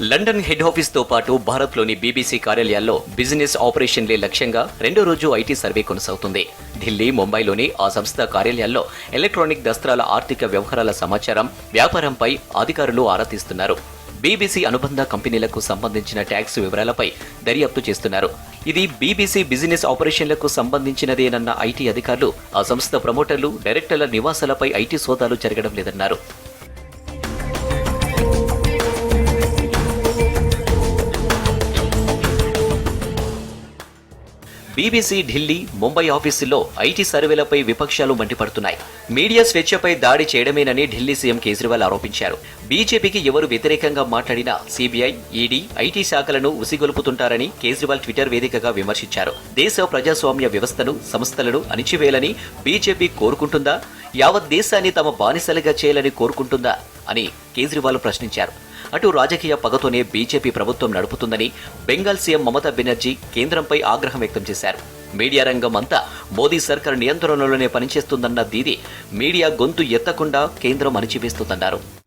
London head office తో పాటు భారత్లోని బీబీసీ కార్యాలయాల్లో బిజినెస్ ఆపరేషన్లే లక్ష్యంగా రెండో రోజు ఐటీ సర్వే కొనసాగుతుంది. ఢిల్లీ, ముంబైలోని ఆ సంస్థ కార్యాలయాల్లో ఎలక్ట్రానిక్ దస్త్రాల ఆర్థిక వ్యవహారాల సమాచారం, వ్యాపారంపై అధికారులు ఆరా తీస్తున్నారు. బీబీసీ అనుబంధ కంపెనీలకు సంబంధించిన ట్యాక్స్ వివరాలపై దర్యాప్తు చేస్తున్నారు. ఇది బీబీసీ బిజినెస్ ఆపరేషన్లకు సంబంధించినదేనన్న ఐటీ అధికారులు ఆ సంస్థ ప్రమోటర్లు, డైరెక్టర్ల నివాసాలపై ఐటీ సోదాలు జరగడం లేదన్నారు. బీబీసీ ఢిల్లీ, ముంబై ఆఫీసుల్లో ఐటీ సర్వేలపై విపక్షాలు మండిపడుతున్నాయి. మీడియా స్వేచ్ఛపై దాడి చేయడమేనని ఢిల్లీ సీఎం కేజ్రీవాల్ ఆరోపించారు. బీజేపీకి ఎవరు వ్యతిరేకంగా మాట్లాడినా సీబీఐ, ఈడీ, ఐటీ శాఖలను ఉసిగొలుపుతుంటారని కేజ్రీవాల్ ట్విట్టర్ వేదికగా విమర్శించారు. దేశ ప్రజాస్వామ్య వ్యవస్థను, సంస్థలను అణిచివేయాలని బీజేపీ కోరుకుంటుందా? యావత్ దేశాన్ని తమ బానిసలుగా చేయాలని కోరుకుంటుందా అని కేజ్రీవాల్ ప్రశ్నించారు. అటు రాజకీయ పగతోనే బీజేపీ ప్రభుత్వం నడుపుతుందని బెంగాల్ సీఎం మమతా బెనర్జీ కేంద్రంపై ఆగ్రహం వ్యక్తం చేశారు. మీడియా రంగం అంతా మోదీ సర్కార్ నియంత్రణలోనే పనిచేస్తుందన్న దీది మీడియా గొంతు ఎత్తకుండా కేంద్రం అణిచివేస్తుందన్నారు.